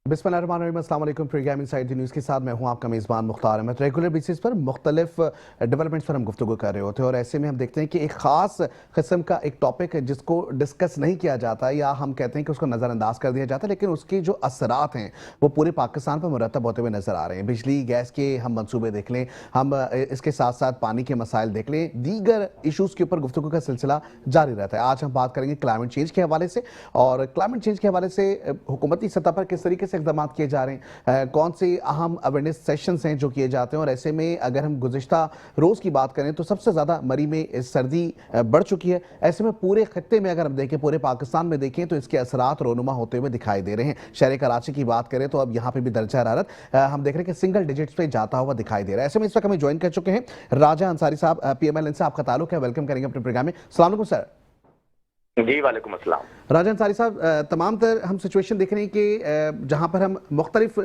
बिस्मिल्लाहिर्रहमानिर्रहीम, अस्सलाम वालेकुम। प्रोग्राम इनसाइड द न्यूज़ के साथ मैं हूं आपका मेज़बान मुख्तार अहमद। रेगुलर बेसिस पर मुख्तलिफ डेवलपमेंट्स पर हम गुफ्तगू कर रहे होते हैं और ऐसे में हम देखते हैं कि एक ख़ास किस्म का एक टॉपिक है जिसको डिस्कस नहीं किया जाता या हम कहते हैं कि उसको नज़रअंदाज कर दिया जाता है, लेकिन उसके जो असरात हैं वो पूरे पाकिस्तान पर मुरतब होते हुए नज़र आ रहे हैं। बिजली गैस के हम मनसूबे देख लें, हम इसके साथ साथ पानी के मसाइल देख लें, दीगर इशूज़ के ऊपर गुफ्तगू का सिलसिला जारी रहता है। आज हम बात करेंगे क्लाइमेट चेंज के हवाले से, और क्लाइमेट चेंज के हवाले से हुकूमती सतह पर किस तरीके से इक़दाम किए जा रहे हैं, कौन से अहम अवेयरनेस सेशंस हैं जो किए जाते हैं। और ऐसे में अगर हम गुज़िश्ता रोज़ की बात करें तो सबसे ज़्यादा मरी में सर्दी बढ़ चुकी है। ऐसे में पूरे खत्ते में अगर हम देखें, पूरे पाकिस्तान में देखें तो इसके असरात रोनुमा होते हुए दिखाई दे रहे हैं। शहर कराची की बात करें तो अब यहाँ पे भी दर्जा हरारत हम देख रहे हैं कि सिंगल डिजिट्स पे जाता हुआ दिखाई दे रहा है। ऐसे में इस वक्त हमें ज्वाइन कर चुके हैं राजा अंसारी साहब, PMLN से आपका ताल्लुक है। वेलकम करेंगे अपने प्रोग्राम में। अस्सलाम वालेकुम सर। जी वालेकुम अस्सलाम। राजा अंसारी साहब, तमाम तर हम सिचुएशन देख रहे हैं कि जहाँ पर हम मुख्तलिफ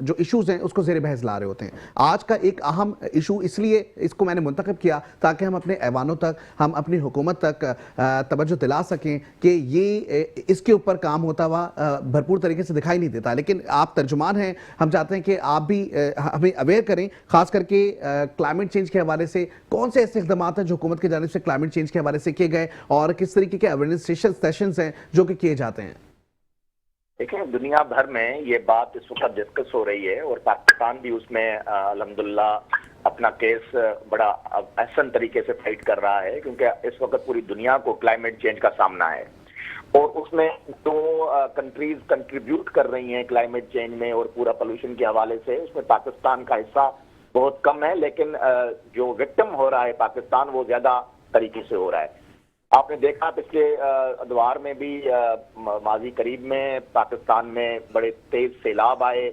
जो इशूज़ हैं उसको ज़ेर बहस ला रहे होते हैं। आज का एक अहम इशू, इसलिए इसको मैंने मुंतखब किया ताकि हम अपने ऐवानों तक, हम अपनी हुकूमत तक तवज्जो दिला सकें कि ये इसके ऊपर काम होता हुआ भरपूर तरीके से दिखाई नहीं देता। लेकिन आप तर्जुमान हैं, हम चाहते हैं कि आप भी हमें अवेयर करें, ख़ास करके क्लाइमेट चेंज के हवाले से कौन से ऐसे इक़दाम हैं जो हुकूमत की जानिब से क्लाइमेट चेंज के हवाले से किए गए और किस तरीके के अवेयरनेस सेशंस हैं जो कि किए जाते हैं। देखिए, दुनिया भर में ये बात इस वक्त डिस्कस हो रही है और पाकिस्तान भी उसमें अल्हम्दुलिल्लाह अपना केस बड़ा अहसन तरीके से फाइट कर रहा है, क्योंकि इस वक्त पूरी दुनिया को क्लाइमेट चेंज का सामना है और उसमें दो कंट्रीज कंट्रीब्यूट कर रही हैं क्लाइमेट चेंज में और पूरा पोल्यूशन के हवाले से। उसमें पाकिस्तान का हिस्सा बहुत कम है, लेकिन जो विक्टिम हो रहा है पाकिस्तान, वो ज्यादा तरीके से हो रहा है। आपने देखा पिछले अदवार में भी माजी करीब में पाकिस्तान में बड़े तेज सैलाब आए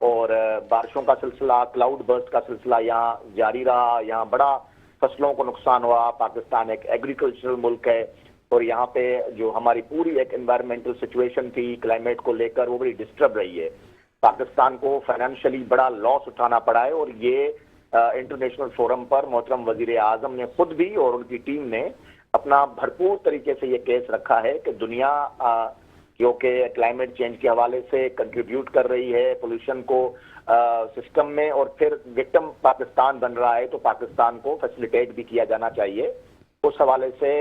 और बारिशों का सिलसिला, क्लाउड बर्स्ट का सिलसिला यहाँ जारी रहा। यहाँ बड़ा फसलों को नुकसान हुआ। पाकिस्तान एक एग्रीकल्चरल मुल्क है और यहाँ पे जो हमारी पूरी एक एनवायरमेंटल सिचुएशन थी क्लाइमेट को लेकर, वो बड़ी डिस्टर्ब रही है। पाकिस्तान को फाइनेंशियली बड़ा लॉस उठाना पड़ा है और ये इंटरनेशनल फोरम पर मोहतरम वजीर आजम ने खुद भी और उनकी टीम ने अपना भरपूर तरीके से ये केस रखा है कि दुनिया क्योंकि क्लाइमेट चेंज के हवाले से कंट्रीब्यूट कर रही है पोल्यूशन को सिस्टम में, और फिर विक्टिम पाकिस्तान बन रहा है, तो पाकिस्तान को फैसिलिटेट भी किया जाना चाहिए। उस हवाले से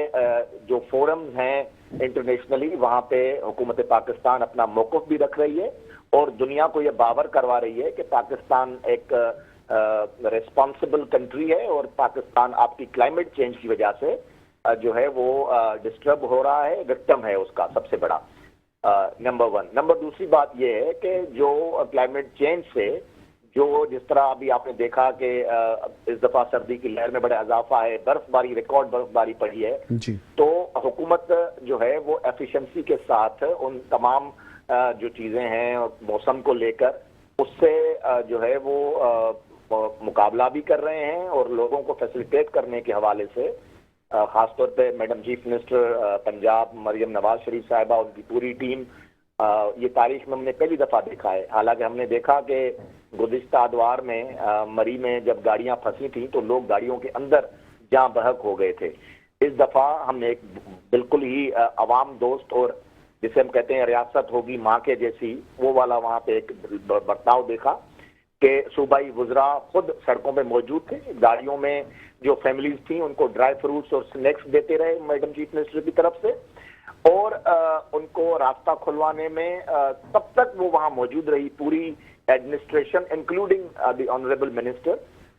जो फोरम्स हैं इंटरनेशनली, वहाँ पे हुकूमत पाकिस्तान अपना मौक़िफ़ भी रख रही है और दुनिया को ये बावर करवा रही है कि पाकिस्तान एक रिस्पॉन्सिबल कंट्री है और पाकिस्तान आपकी क्लाइमेट चेंज की वजह से जो है वो डिस्टर्ब हो रहा है, विक्टिम है उसका सबसे बड़ा। Number one. नंबर दूसरी बात ये है कि जो क्लाइमेट चेंज से जो जिस तरह अभी आपने देखा कि इस दफा सर्दी की लहर में बड़ा इजाफा है, बर्फबारी, रिकॉर्ड बर्फबारी पड़ी है जी। तो हुकूमत जो है वो एफिशिएंसी के साथ उन तमाम जो चीजें हैं मौसम को लेकर उससे जो है वो मुकाबला भी कर रहे हैं और लोगों को फैसिलिटेट करने के हवाले से खासतौर पे madam chief minister Punjab Maryam Nawaz Sharif साहिबा, उनकी पूरी टीम, ये तारीख में हमने पहली दफा देखा है। हालांकि हमने देखा कि गुज़िश्ता अदवार में मरी में जब गाड़ियां फंसी थी तो लोग गाड़ियों के अंदर जहाँ बहक हो गए थे। इस दफा हमने एक बिल्कुल ही अवाम दोस्त और जिसे हम कहते हैं रियासत होगी माँ के जैसी, वो वाला वहाँ पे एक बर्ताव देखा कि सूबाई वुज़रा खुद सड़कों पे मौजूद थे। गाड़ियों में जो फैमिलीज थी उनको ड्राई फ्रूट्स और स्नैक्स देते रहे मैडम चीफ मिनिस्टर की तरफ से, और उनको रास्ता खुलवाने में तब तक वो वहाँ मौजूद रही पूरी administration including the honourable minister,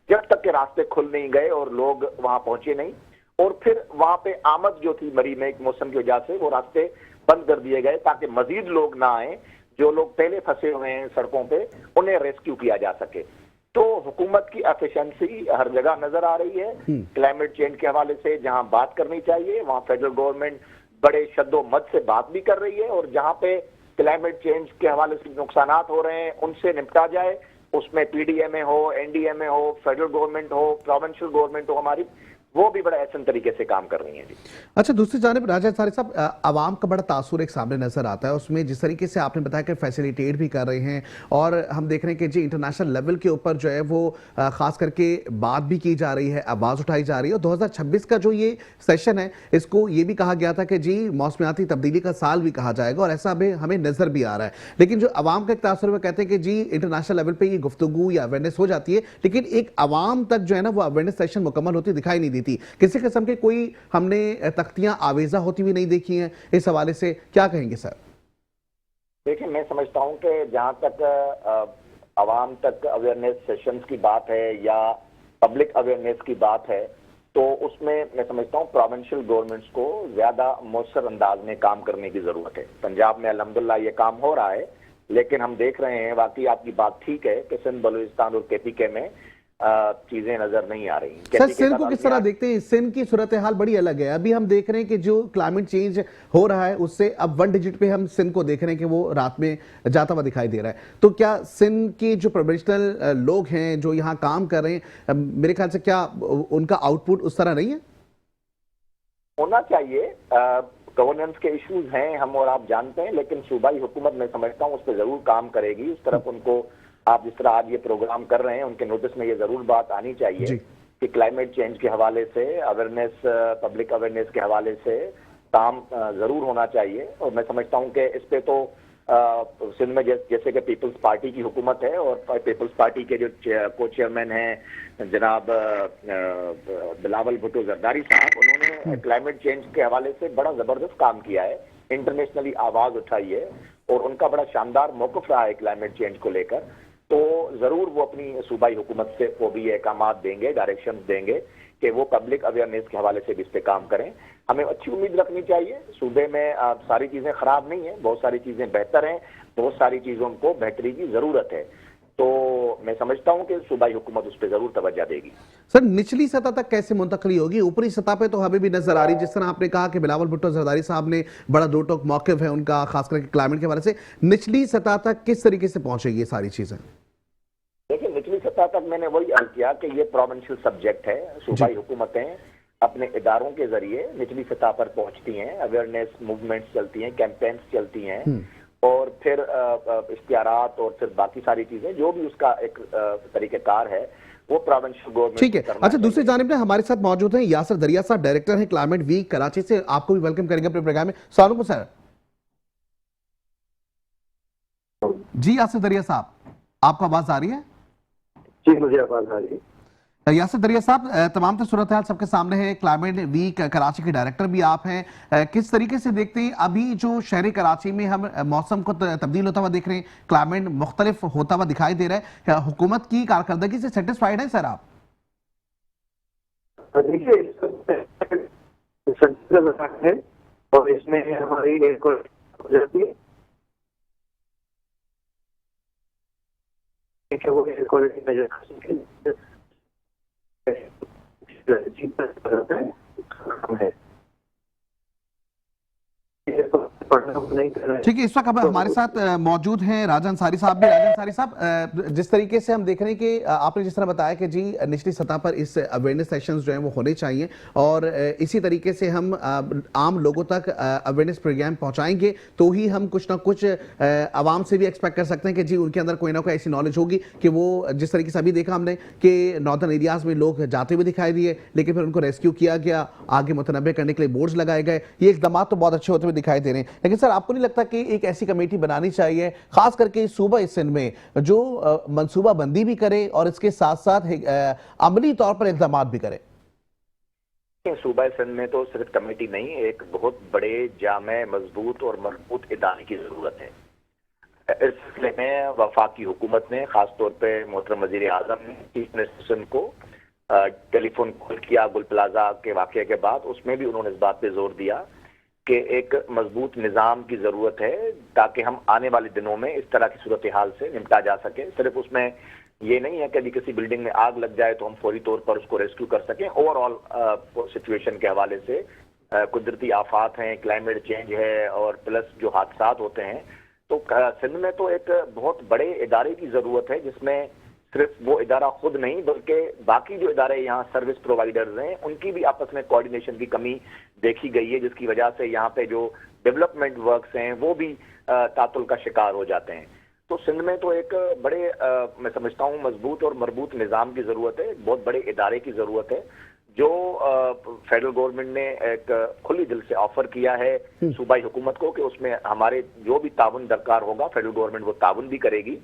जब तक के रास्ते खुल नहीं गए और लोग वहाँ पहुंचे नहीं। और फिर वहाँ पे आमद जो थी मरी में एक मौसम की वजह से वो रास्ते बंद कर दिए गए ताकि मजीद लोग ना आए, जो लोग पहले फंसे हुए हैं सड़कों पे उन्हें रेस्क्यू किया जा सके। तो हुकूमत की एफिशिएंसी हर जगह नजर आ रही है। क्लाइमेट चेंज के हवाले से जहां बात करनी चाहिए वहां फेडरल गवर्नमेंट बड़े शद्दोमद से बात भी कर रही है, और जहां पे क्लाइमेट चेंज के हवाले से नुकसानात हो रहे हैं उनसे निपटा जाए, उसमें PDMA हो, NDMA हो, फेडरल गवर्नमेंट हो, प्रोविंशियल गवर्नमेंट हो, हमारी वो भी बड़ा ऐसा तरीके से काम कर रही हैं जी। अच्छा, दूसरी जानिब राजा अंसारी साहब, आवाम का बड़ा तासुर एक सामने नजर आता है, उसमें जिस तरीके से आपने बताया कि फैसिलिटेट भी कर रहे हैं और हम देख रहे हैं कि जी इंटरनेशनल लेवल के ऊपर जो है वो खास करके बात भी की जा रही है, आवाज़ उठाई जा रही है। और 2026 का जो ये सेशन है, इसको ये भी कहा गया था कि जी मौसमियाती तब्दीली का साल भी कहा जाएगा, और ऐसा हमें नजर भी आ रहा है। लेकिन जो आवाम का एक तासुर वो कहते हैं कि जी इंटरनेशनल लेवल पर ये गुफ्तगू या अवेयरनेस हो जाती है, लेकिन एक आवाम तक जो है ना वो अवेयरनेस सेशन मुकम्मल होती दिखाई नहीं देती। किसी किस्म के कोई हमने तख्तियां आवेजा होती हुई नहीं देखी हैं। इस हवाले से क्या कहेंगे सर? देखिए, मैं समझता हूं कि जहां तक आवाम तक अवेयरनेस सेशंस की बात है या पब्लिक अवेयरनेस की बात है, तो उसमें मैं समझता हूं प्रोविंशियल गवर्नमेंट्स को ज्यादा मौसर अंदाज में काम करने की जरूरत है। पंजाब में अल्हम्दुलिल्लाह ये काम हो रहा है, लेकिन हम देख रहे हैं, वाकई आपकी बात ठीक है कि सिंध, बलूचिस्तान और केपीके में चीजें नजर नहीं आ रही। सर, सिंध को किस तरह देखते हैं? सिंध की सूरत हाल बड़ी अलग है। अभी हम देख रहे हैं कि जो क्लाइमेट चेंज हो रहा है उससे अब 1 डिजिट पे हम सिंध को देख रहे हैं कि वो रात में जाता हुआ दिखाई दे रहा है। तो क्या सिंध के जो प्रोफेशनल लोग हैं जो यहाँ काम कर रहे हैं, मेरे ख्याल से क्या उनका आउटपुट उस तरह नहीं है? होना चाहिए। गवर्नेंस के इश्यूज हैं, हम और आप जानते हैं, लेकिन सूबाई हुकूमत मैं समझता हूँ उस पर जरूर काम करेगी। उस तरफ उनको, आप जिस तरह आज ये प्रोग्राम कर रहे हैं, उनके नोटिस में ये जरूर बात आनी चाहिए कि क्लाइमेट चेंज के हवाले से अवेयरनेस, पब्लिक अवेयरनेस के हवाले से काम जरूर होना चाहिए। और मैं समझता हूं कि इस पे तो सिंध में जैसे कि पीपल्स पार्टी की हुकूमत है और पीपल्स पार्टी के जो को चेयरमैन हैं जनाब बिलावल भुट्टो जरदारी साहब, उन्होंने क्लाइमेट चेंज के हवाले से बड़ा जबरदस्त काम किया है, इंटरनेशनली आवाज उठाई है और उनका बड़ा शानदार मौक़िफ़ रहा है क्लाइमेट चेंज को लेकर। तो जरूर वो अपनी सूबाई हुकूमत से वो भी अहकामात देंगे, डायरेक्शन देंगे कि वो पब्लिक अवेयरनेस के हवाले से भी इस पे काम करें। हमें अच्छी उम्मीद रखनी चाहिए। सूबे में सारी चीजें खराब नहीं है, बहुत सारी चीजें बेहतर हैं, बहुत सारी चीजों को बेहतरी की जरूरत है। तो मैं समझता हूं कि सूबाई हुकूमत उस पर जरूर तवज्जो देगी। सर, निचली सतह तक कैसे मुंतकली होगी? ऊपरी सतह पे तो हमें भी नजर आ रही, जिस तरह आपने कहा कि बिलावल भुट्टो जरदारी साहब ने बड़ा दो टोक मौक़िफ़ है उनका, खासकर क्लाइमेट के हवाले से। निचली सतह तक किस तरीके से पहुंचेगी ये सारी चीजें? देखिए, निचली सतह तक मैंने वही अर्ज किया कि ये प्रोविंशियल सब्जेक्ट है। सूबाई हुकूमतें अपने इदारों के जरिए निचली सतह पर पहुंचती हैं, अवेयरनेस मूवमेंट्स चलती हैं, कैंपेन्स चलती हैं, और फिर इश्तिहारात और फिर बाकी सारी चीजें जो भी उसका एक तरीकेकार है वो प्रोविंशियल गवर्नमेंट। ठीक है। अच्छा, दूसरी जानिब में हमारे साथ मौजूद हैं यासिर दरिया साहब, डायरेक्टर हैं क्लाइमेट वीक कराची से। आपको भी वेलकम करेंगे अपने प्रोग्राम में। अस्सलाम वालेकुम सर। जी यासिर दरिया साहब, आपको आवाज आ रही है? जी, मुझे आवाज आ रही है। यासिर दरिया साहब, तमाम सूरत हाल सबके सामने है। क्लाइमेट वीक कराची के डायरेक्टर भी आप हैं। किस तरीके से देखते हैं अभी जो शहर कराची में हम मौसम को तब्दील होता हुआ देख रहे हैं, क्लाइमेट मुख्तलिफ होता हुआ दिखाई दे रहा है, हुकूमत की कारकर्दगी से सेटिस्फाइड है सर आप? देखिए, है और इसमें हमारी एक हो जाती है कि वो एयर क्वालिटी मेजर कर सके है। ठीक है, इस वक्त हमारे साथ मौजूद हैं राजा अंसारी साहब भी। राजा अंसारी साहब, जिस तरीके से हम देख रहे हैं कि आपने जिस तरह बताया कि जी निचली सतह पर इस अवेयरनेस सेशंस जो हैं वो होने चाहिए, और इसी तरीके से हम आम लोगों तक अवेयरनेस प्रोग्राम पहुंचाएंगे तो ही हम कुछ ना कुछ आवाम से भी एक्सपेक्ट कर सकते हैं कि जी उनके अंदर कोई ना कोई ऐसी नॉलेज होगी कि वो, जिस तरीके से अभी देखा हमने कि नॉर्दर्न एरियाज में लोग जाते हुए दिखाई दिए, लेकिन फिर उनको रेस्क्यू किया गया, आगे मुतनब्बे करने के लिए बोर्ड्स लगाए गए। ये इक़दाम तो बहुत अच्छे होते हुए दिखाई दे रहे हैं, लेकिन सर आपको नहीं लगता कि एक ऐसी कमेटी बनानी चाहिए, खास करके सूबा सिंध में, जो मनसूबा बंदी भी करे और इसके साथ साथ अमली तौर पर इक़दाम भी करे? सूबा सिंध में तो सिर्फ कमेटी नहीं, एक बहुत बड़े जामे मजबूत और मजबूत इदारे की जरूरत है। इस सिलसिले में वफाकी हुकूमत ने, खासतौर पर मोहतरम वज़ीर आज़म ने चीफ मिनिस्टर सिंध को टेलीफोन कॉल किया गुल प्लाजा के वाक़े के बाद। उसमें भी उन्होंने इस बात पे जोर दिया कि एक मजबूत निज़ाम की ज़रूरत है ताकि हम आने वाले दिनों में इस तरह की सूरत हाल से निपटा जा सके। सिर्फ उसमें ये नहीं है कि यदि किसी बिल्डिंग में आग लग जाए तो हम फौरी तौर पर उसको रेस्क्यू कर सकें। ओवरऑल सिचुएशन के हवाले से कुदरती आफात हैं, क्लाइमेट चेंज है और प्लस जो हादसात होते हैं, तो सिंध में तो एक बहुत बड़े इदारे की ज़रूरत है जिसमें सिर्फ वो इदारा खुद नहीं बल्कि बाकी जो इदारे यहाँ सर्विस प्रोवाइडर्स हैं उनकी भी आपस में कोऑर्डिनेशन की कमी देखी गई है, जिसकी वजह से यहाँ पे जो डेवलपमेंट वर्क्स हैं वो भी तातुल का शिकार हो जाते हैं। तो सिंध में तो एक बड़े मैं समझता हूँ मजबूत और मरबूत निज़ाम की ज़रूरत है, बहुत बड़े इदारे की ज़रूरत है, जो फेडरल गवर्नमेंट ने एक खुली दिल से ऑफर किया है सूबाई हुकूमत को कि उसमें हमारे जो भी ताउन दरकार होगा फेडरल गवर्नमेंट वो ताउन भी करेगी।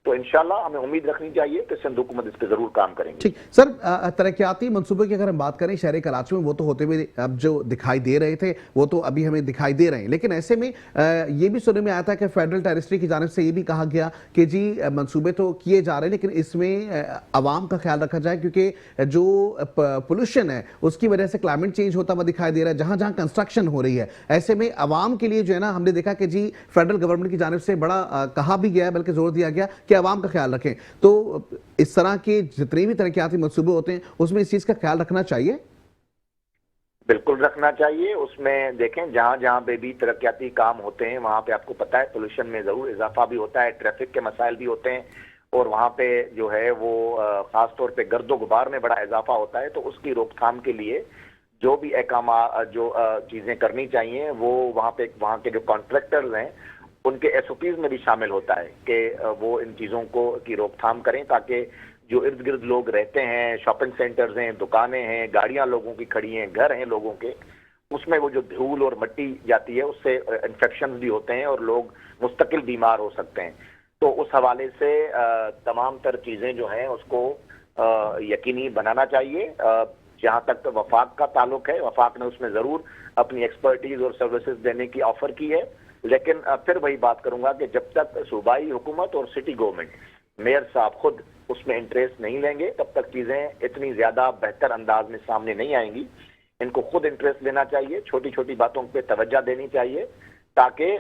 तो इंशाल्लाह हमें उम्मीद रखनी चाहिए कि सिंध हुकूमत इस पर जरूर काम करेंगे। ठीक सर, तरक्याती मंसूबे की अगर हम बात करें शहर कराची में, वो तो होते हुए अब जो दिखाई दे रहे थे वो तो अभी हमें दिखाई दे रहे हैं, लेकिन ऐसे में ये भी सुनने में आया था कि फेडरल टेरिटरी की जानिब से ये भी कहा गया कि जी मंसूबे तो किए जा रहे हैं लेकिन इसमें आवाम का ख्याल रखा जाए, क्योंकि जो पोल्यूशन है उसकी वजह से क्लाइमेट चेंज होता हुआ दिखाई दे रहा है जहां जहां कंस्ट्रक्शन हो रही है। ऐसे में आवाम के लिए जो है ना, हमने देखा कि जी फेडरल गवर्नमेंट की जानिब से बड़ा कहा भी गया है, बल्कि जोर दिया गया कि आवाम का ख्याल रखें। तो इस तरह के जितने भी तरक्याती मंसूबे होते हैं उसमें इस चीज का ख्याल रखना चाहिए। बिल्कुल रखना चाहिए। उसमें देखें जहां जहां पे भी तरक्याती काम होते हैं वहां पे आपको पता है पोल्यूशन में जरूर इजाफा भी होता है, ट्रैफिक के मसाइल भी होते हैं, और वहां पे जो है वो खास तौर पे गर्दो गुबार में बड़ा इजाफा होता है। तो उसकी रोकथाम के लिए जो भी अहकाम जो चीजें करनी चाहिए वो वहां के जो कॉन्ट्रैक्टर्स हैं उनके एसओपीज में भी शामिल होता है कि वो इन चीजों को की रोकथाम करें, ताकि जो इर्द गिर्द लोग रहते हैं, शॉपिंग सेंटर्स हैं, दुकानें हैं, गाड़ियां लोगों की खड़ी हैं, घर हैं लोगों के, उसमें वो जो धूल और मिट्टी जाती है उससे इन्फेक्शन भी होते हैं और लोग मुस्तकिल बीमार हो सकते हैं। तो उस हवाले से तमाम तर चीजें जो हैं उसको यकीनी बनाना चाहिए। जहां तक वफाक का ताल्लुक है, वफाक ने उसमें जरूर अपनी एक्सपर्टीज और सर्विसेज देने की ऑफर की है, लेकिन फिर वही बात करूंगा कि जब तक सूबाई हुकूमत और सिटी गवर्नमेंट, मेयर साहब खुद उसमें इंटरेस्ट नहीं लेंगे तब तक चीजें इतनी ज्यादा बेहतर अंदाज में सामने नहीं आएंगी। इनको खुद इंटरेस्ट लेना चाहिए, छोटी छोटी बातों पे तवज्जो देनी चाहिए, ताकि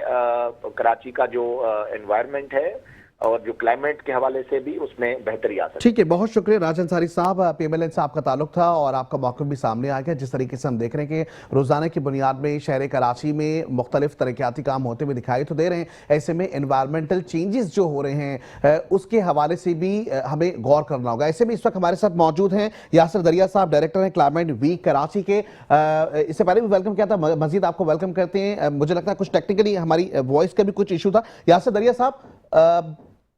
कराची का जो एनवायरनमेंट है और जो क्लाइमेट के हवाले से भी उसमें बेहतरी आ सके। ठीक है, बहुत शुक्रिया राजन अंसारी साहब। पीएमएलएन से आपका ताल्लुक था और आपका मौक़िफ़ भी सामने आ गया। जिस तरीके से हम देख रहे हैं कि रोजाना की बुनियाद में शहर कराची में मुख्तलिफ तरक्याती काम होते हुए दिखाई तो दे रहे हैं, ऐसे में एनवायरमेंटल चेंजेस जो हो रहे हैं उसके हवाले से भी हमें गौर करना होगा। ऐसे में इस वक्त हमारे साथ मौजूद हैं यासिर दरिया साहब, डायरेक्टर हैं क्लाइमेट वीक कराची के। इससे पहले भी वेलकम किया था, मजीद आपको वेलकम करते हैं। मुझे लगता है कुछ टेक्निकली हमारी वॉइस का भी कुछ इशू था। यासिर दरिया साहब,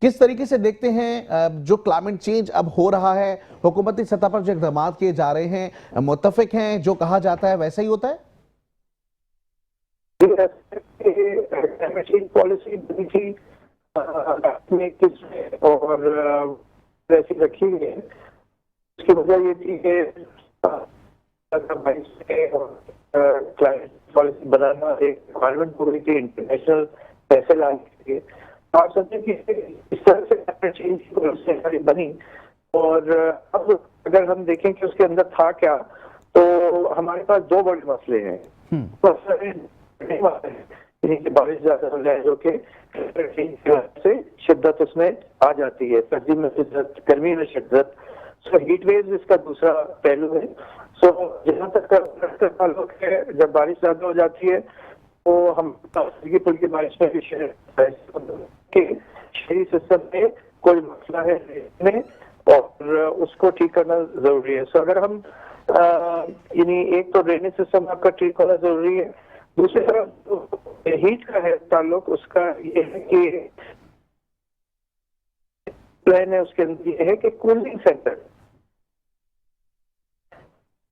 किस तरीके से देखते हैं जो क्लाइमेट चेंज अब हो रहा है, हुकूमती सतह पर जो इक़दाम किए जा रहे हैं, मुत्तफिक हैं, जो कहा जाता है वैसा ही होता है? क्लाइमेट चेंज पॉलिसी बनी थी और वैसी रखी गई है। उसकी वजह ये थी कि क्लाइमेट पॉलिसी बनाना एक रिक्वायरमेंट हो गई थी, इंटरनेशनल पैसे लाने के लिए। आप समझे कि इस तरह से क्लाइमेट चेंज की पॉलिसी बनी, और अब अगर हम देखें कि उसके अंदर था क्या, तो हमारे पास दो बड़े मसले हैं। बारिश ज्यादा हो जाए जो कि से शिद्दत उसमें आ जाती है, सर्दी में शिद्दत, गर्मी में शिद्दत, सो हीट वेव इसका दूसरा पहलू है। सो जहाँ तक ताल्लुक है, जब बारिश ज्यादा हो जाती है तो हम पुल की बारिश में भी शहरी सिस्टम में कोई मसला है में, और उसको ठीक करना जरूरी है। सो अगर हम यानी एक तो ड्रेनेज सिस्टम आपका ठीक होना जरूरी है, दूसरी तरफ हीट का है ताल्लुक, उसका ये है कि प्लान है उसके अंदर ये है कि कूलिंग सेंटर।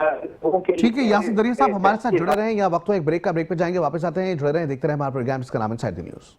ठीक है, यासिर दरिया साहब हमारे साथ जुड़े रहे हैं। यहाँ वक्त एक ब्रेक का, ब्रेक पे जाएंगे, वापस आते हैं, जुड़े रहे, देखते रहे हमारा प्रोग्राम। इसका नाम है inside the news.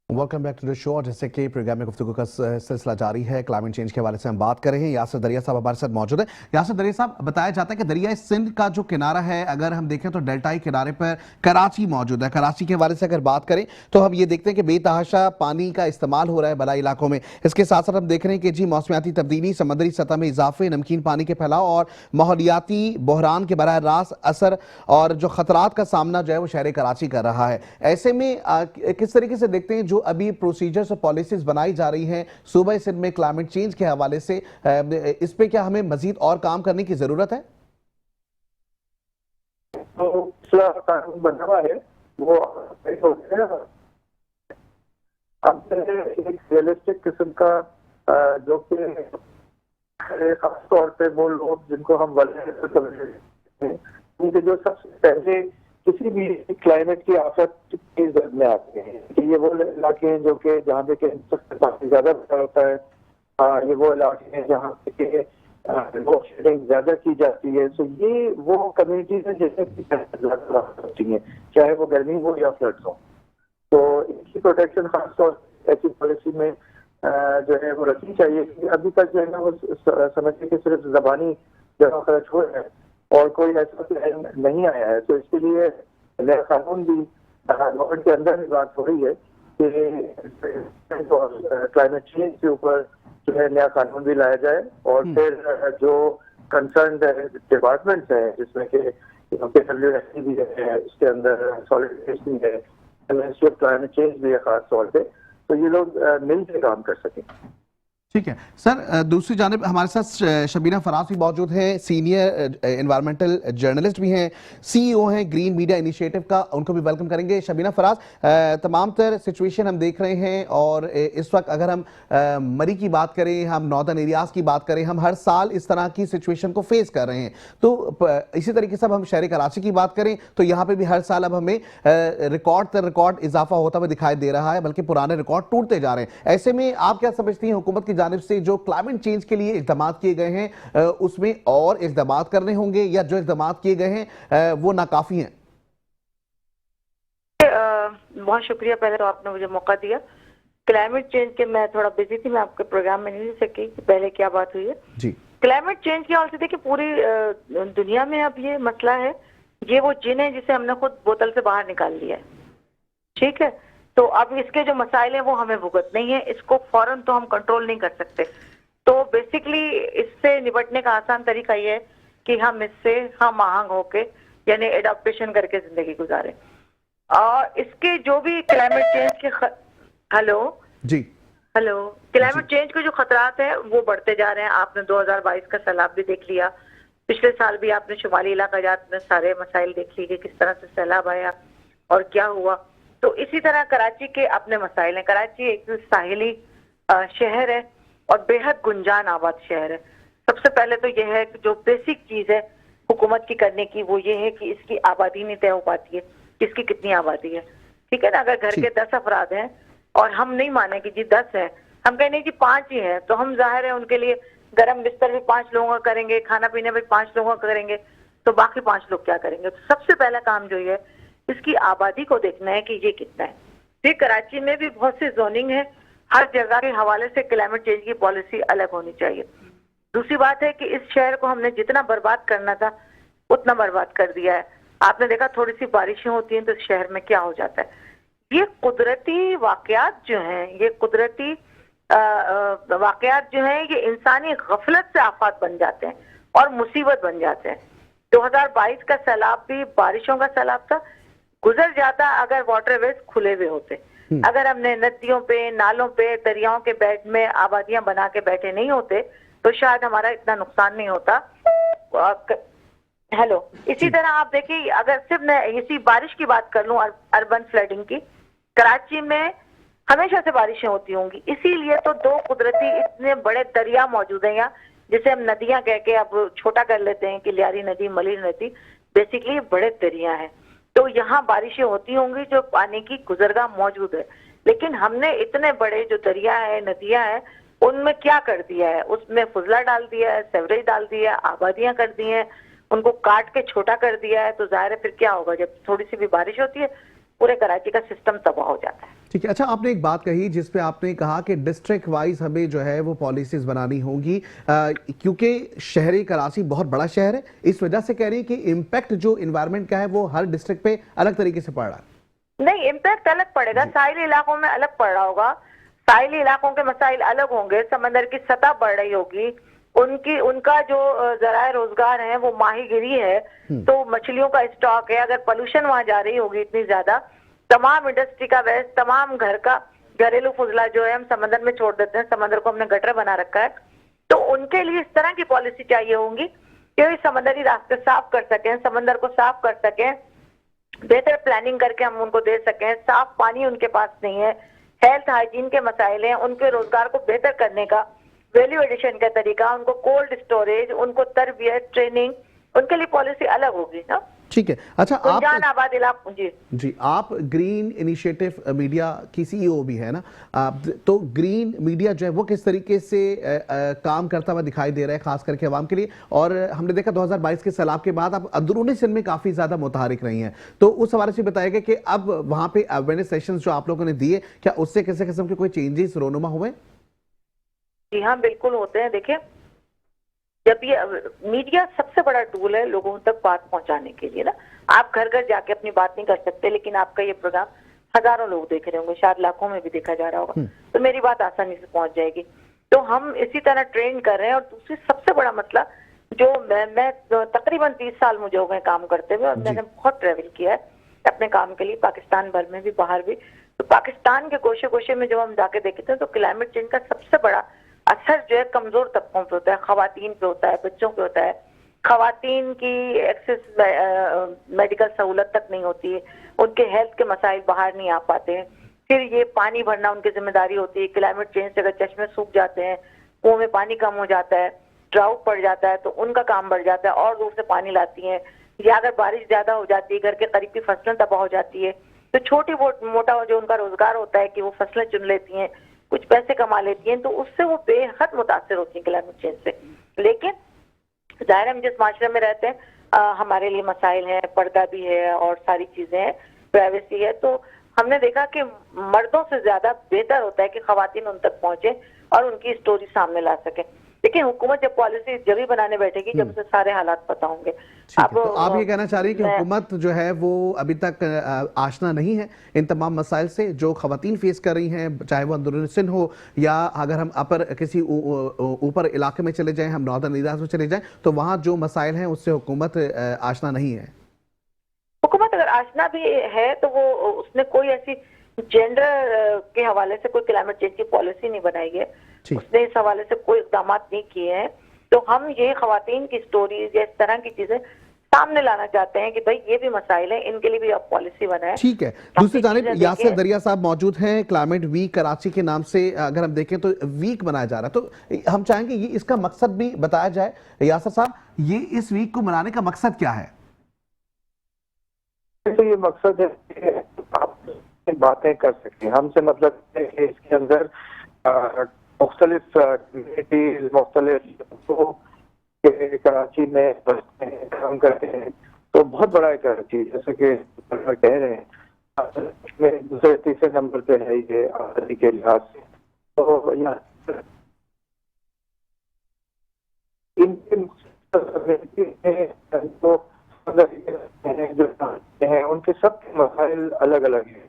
Welcome back to the show. जैसे कि प्रोग्राम में गुफ्तगू का सिलसिला जारी है, क्लाइमेट चेंज के हवाले से हम बात कर रहे हैं। यासिर दरिया साहब हमारे साथ मौजूद है। यासिर दरिया साहब, बताया जाता है कि दरिया सिंध का जो किनारा है, अगर हम देखें तो डेल्टाई किनारे पर कराची मौजूद है। कराची के हवाले से अगर बात करें तो हम ये देखते हैं कि बेतहाशा पानी का इस्तेमाल हो रहा है बलाई इलाकों में। इसके साथ साथ हम देख रहे हैं कि जी मौसमियाती तब्दीली, समुद्री सतह में इजाफे, नमकीन पानी के फैलाव और माहौलियाती बहरान के बराह रास्त असर और जो खतरात का सामना जो है वो शहर कराची कर रहा है। ऐसे में किस तरीके से देखते हैं जो अभी प्रोसीजर्स और पॉलिसीज बनाई जा रही हैं सूबा सिंध में क्लाइमेट चेंज के हवाले से, इस पे क्या हमें मजीद और काम करने की जरूरत है? तो कानून बना हुआ है, वो अब एक रियलिस्टिक किस्म का जो कि खास तौर पे वो लोग जिनको हम वल्नरेबल कम्युनिटी हैं, उनके जो सबसे पहले किसी भी क्लाइमेट की आफत की जद में आते हैं कि ये वो इलाके हैं जो कि जहाँ पे कैंसर काफी ज्यादा होता है। ये वो इलाके हैं जहाँ पे लोड शेडिंग ज्यादा की जाती है। तो ये वो कम्युनिटीज हैं जिसमें ज्यादा होती हैं, चाहे वो गर्मी हो या फ्लड्स हो। तो इनकी प्रोटेक्शन खासतौर ऐसी पॉलिसी में जो है वो रखनी चाहिए। अभी तक जो है ना वो समझिए कि सिर्फ जबानी जगह खर्च हो रहा है और कोई ऐसा प्लान नहीं आया है। तो इसके लिए नया कानून भी गवर्नमेंट के अंदर भी बात हो रही है कि क्लाइमेट चेंज के ऊपर जो है नया कानून भी लाया जाए और फिर जो कंसर्न डिपार्टमेंट्स हैं जिसमें कि WSC भी है, इसके अंदर सॉलिड वेस्ट भी है, मिनिस्ट्री ऑफ क्लाइमेट चेंज भी है खास तौर पे, तो ये लोग मिलकर काम कर सकें। ठीक है सर, दूसरी जानिब हमारे साथ शबीना फराज भी मौजूद हैं, सीनियर एनवायरमेंटल जर्नलिस्ट भी हैं, CEO हैं ग्रीन मीडिया इनिशिएटिव का, उनको भी वेलकम करेंगे। शबीना फराज, तमाम तर सिचुएशन हम देख रहे हैं और इस वक्त अगर हम मरी की बात करें, हम नॉर्दर्न एरियाज की बात करें, हम हर साल इस तरह की सिचुएशन को फेस कर रहे हैं। तो इसी तरीके से अब हम शहर कराची की बात करें तो यहाँ पे भी हर साल अब हमें रिकॉर्ड इजाफा होता हुआ दिखाई दे रहा है, बल्कि पुराने रिकॉर्ड टूटते जा रहे हैं। ऐसे में आप क्या समझती हैं, हुकूमत की जानिब से जो क्लाइमेट चेंज के लिए इक़दाम किए गए हैं उसमें और इक़दाम करने होंगे या जो इक़दाम किए गए हैं वो नाकाफी हैं? बहुत शुक्रिया, पहले तो आपने मुझे मौका दिया। क्लाइमेट चेंज के मैं थोड़ा बिजी थी, मैं आपके प्रोग्राम में नहीं ले सकी कि पहले क्या बात हुई है जी। क्लाइमेट चेंज की हौल से देखिए पूरी दुनिया में अब ये मसला है, ये वो जिन है जिसे हमने खुद बोतल से बाहर निकाल लिया है। ठीक है, तो अब इसके जो मसाइल हैं वो हमें भुगत नहीं है, इसको फौरन तो हम कंट्रोल नहीं कर सकते। तो बेसिकली इससे निपटने का आसान तरीका ये है कि हम इससे हम आहंग होके यानी एडॉप्टेशन करके जिंदगी गुजारें। और इसके जो भी क्लाइमेट चेंज के क्लाइमेट चेंज के जो खतरात हैं वो बढ़ते जा रहे हैं। आपने 2022 का सैलाब भी देख लिया, पिछले साल भी आपने शुमाली इलाका जात में सारे मसाइल देख लिए कि किस तरह से सैलाब आया और क्या हुआ। तो इसी तरह कराची के अपने मसाइल हैं। कराची एक साहिली शहर है और बेहद गुंजान आबाद शहर है। सबसे पहले तो यह है कि जो बेसिक चीज है हुकूमत की करने की वो ये है कि इसकी आबादी नहीं तय हो पाती है, किसकी कितनी आबादी है। ठीक है ना, अगर घर के 10 अफराद हैं और हम नहीं माने कि जी 10 है, हम कहें नहीं जी 5 ही है, तो हम जाहिर है उनके लिए गर्म बिस्तर भी 5 लोगों का करेंगे, खाना पीना भी 5 लोगों का करेंगे, तो बाकी 5 लोग क्या करेंगे। तो सबसे पहला काम जो है इसकी आबादी को देखना है कि ये कितना है। फिर कराची में भी बहुत सी जोनिंग है, हर जगह के हवाले से क्लाइमेट चेंज की पॉलिसी अलग होनी चाहिए। दूसरी बात है कि इस शहर को हमने जितना बर्बाद करना था उतना बर्बाद कर दिया है। आपने देखा थोड़ी सी बारिशें होती हैं तो इस शहर में क्या हो जाता है। ये कुदरती वाकयात जो हैं, ये कुदरती वाकयात जो हैं, ये इंसानी गफलत से आफत बन जाते हैं और मुसीबत बन जाते हैं। 2022 का सैलाब भी बारिशों का सैलाब था, गुजर जाता अगर वाटरवेज खुले हुए होते। अगर हमने नदियों पे, नालों पे, दरियाओं के बेड में आबादियां बना के बैठे नहीं होते तो शायद हमारा इतना नुकसान नहीं होता। इसी तरह आप देखिए, अगर सिर्फ मैं इसी बारिश की बात कर लूं, अर्बन फ्लडिंग की, कराची में हमेशा से बारिशें होती होंगी, इसीलिए तो 2 कुदरती इतने बड़े दरिया मौजूद हैं यहाँ, जिसे हम नदियां कह के अब छोटा कर लेते हैं कि लियारी नदी, मलिर नदी, बेसिकली बड़े दरिया हैं। तो यहाँ बारिशें होती होंगी जो पानी की गुजरगाह मौजूद है, लेकिन हमने इतने बड़े जो दरिया है, नदियां हैं, उनमें क्या कर दिया है, उसमें फुजला डाल दिया है, सेवरेज डाल दिया है, आबादियां कर दी हैं, उनको काट के छोटा कर दिया है। तो जाहिर है फिर क्या होगा, जब थोड़ी सी भी बारिश होती है पूरे कराची का सिस्टम तबाह हो जाता है। ठीक है, अच्छा आपने एक बात कही जिसपे आपने कहा कि डिस्ट्रिक्ट वाइज हमें जो है वो पॉलिसीज बनानी होंगी, क्योंकि शहरी कराची बहुत बड़ा शहर है, इस वजह से कह रही है कि इम्पैक्ट जो इन्वायरमेंट का है वो हर डिस्ट्रिक्ट पे अलग तरीके से पड़ रहा है। नहीं, इम्पैक्ट अलग पड़ेगा, साहिली इलाकों में अलग पड़ रहा होगा, साहिली इलाकों के मसाइल अलग होंगे, समंदर की सतह बढ़ रही होगी, उनका जो जराए रोजगार है वो माहीगिरी है, तो मछलियों का स्टॉक है, अगर पोल्यूशन वहां जा रही होगी इतनी ज्यादा, तमाम इंडस्ट्री का वेस्ट, तमाम घर का घरेलू फुजला जो है हम समंदर में छोड़ देते हैं, समंदर को हमने गटर बना रखा है, तो उनके लिए इस तरह की पॉलिसी चाहिए होंगी कि समंदरी रास्ते साफ कर सकें, समंदर को साफ कर सकें, बेहतर प्लानिंग करके हम उनको दे सकें। साफ पानी उनके पास नहीं है, हेल्थ हाइजीन के मसाइल हैं, उनके रोजगार को बेहतर करने का वैल्यू एडिशन का तरीका, उनको कोल्ड स्टोरेज, उनको तरबियत, ट्रेनिंग, उनके लिए पॉलिसी अलग होगी ना। ठीक है। अच्छा, गुंजान आबाद इलाकों जी आप ग्रीन इनिशिएटिव मीडिया की सीईओ भी है ना, तो ग्रीन मीडिया जो है वो किस तरीके से काम करता हुआ दिखाई दे रहा है खास करके अवाम के लिए? और हमने देखा 2022 के सैलाब के बाद आप अंदरूनी सिंध में काफी ज्यादा मुतहरिक रही हैं, तो उस हवाले से बताएगा कि अब वहां पे अवेयरनेस सेशंस जो आप लोगों ने दिए, क्या उससे किसी किस्म के कोई चेंजेस रोनुमा हुए? जी हाँ, बिल्कुल होते हैं। देखिए, जब ये मीडिया सबसे बड़ा टूल है लोगों तक बात पहुंचाने के लिए ना। आप घर घर जाके अपनी बात नहीं कर सकते, लेकिन आपका ये प्रोग्राम हजारों लोग देख रहे होंगे, शायद लाखों में भी देखा जा रहा होगा, तो मेरी बात आसानी से पहुंच जाएगी। तो हम इसी तरह ट्रेन कर रहे हैं। और दूसरी सबसे बड़ा मसला जो मैं तकरीबन 30 साल मुझे हो गए काम करते हुए, और मैंने बहुत ट्रेवल किया है अपने काम के लिए, पाकिस्तान भर में भी, बाहर भी। तो पाकिस्तान के गोशे गोशे में जब हम जाके देखते हैं तो क्लाइमेट चेंज का सबसे बड़ा असर जो है कमजोर तबकों पे होता है, खवातीन पे होता है, बच्चों पे होता है। खवातीन की एक्सेस मेडिकल सहूलत तक नहीं होती है, उनके हेल्थ के मसाइल बाहर नहीं आ पाते हैं। फिर ये पानी भरना उनकी जिम्मेदारी होती है। क्लाइमेट चेंज से अगर चश्मे सूख जाते हैं, कुओं में पानी कम हो जाता है, ड्राउट पड़ जाता है, तो उनका काम बढ़ जाता है, और दूर से पानी लाती हैं। या अगर बारिश ज्यादा हो जाती है, घर के करीब की फसलें तबाह हो जाती है, तो छोटी मोटा जो उनका रोजगार होता है कि वो फसलें चुन लेती हैं, कुछ पैसे कमा लेती हैं, तो उससे वो बेहद मुतासर होती हैं क्लाइमेट चेंज से। लेकिन जाहिर है हम जिस माशरे में रहते हैं हमारे लिए मसाइल हैं, पर्दा भी है और सारी चीजें हैं, प्राइवेसी है। तो हमने देखा कि मर्दों से ज्यादा बेहतर होता है कि खवातीन उन तक पहुंचे और उनकी स्टोरी सामने ला सके। लेकिन हुकूमत जब पॉलिसी जब ही बनाने बैठेगी जब उसे सारे हालात पता होंगे। अब तो आप ये कहना चाह रही है कि हुकूमत जो है वो अभी तक आशना नहीं है इन तमाम मसाइल से जो खवातीन फेस कर रही हैं, चाहे वो अंदरूनी सिंध हो या अगर हम अपर किसी ऊपर इलाके में चले जाएं, हम नॉर्दर्न एरियाज में चले जाएं, तो वहाँ जो मसाइल हैं उससे हुकूमत आशना नहीं है। हुकूमत अगर आशना भी है तो वो उसने कोई ऐसी जेंडर के हवाले से कोई क्लाइमेट चेंज की पॉलिसी नहीं बनाई है, उसने इस हवाले से कोई इकदाम नहीं किए हैं। तो हम ये खवातीन की स्टोरीज या इस तरह की चीजें सामने लाना चाहते हैं कि भाई ये भी मसाइल है, इनके लिए भी अब पॉलिसी बनाए। ठीक है। दूसरी जानिब यासिर दरिया साहब मौजूद हैं, क्लाइमेट वीक कराची के नाम से अगर हम देखें तो वीक मनाया जा रहा है, तो हम चाहेंगे ये इसका मकसद भी बताया जाए। यासिर साहब, ये इस वीक को मनाने का मकसद क्या है? तो ये मकसद है कि आप बातें कर सकते हैं हमसे, मतलब है कि इसके अंदर मुख्तलिफ कम्युनिटीज, मुख्तलिफ कराची में बसते हैं, काम करते हैं, तो बहुत बड़ा है कराची, जैसे कि कह रहे हैं दूसरे तीसरे नंबर पे है ये आबादी के लिहाज से। तो यहाँ जो हैं उनके सब मसाइल अलग अलग हैं,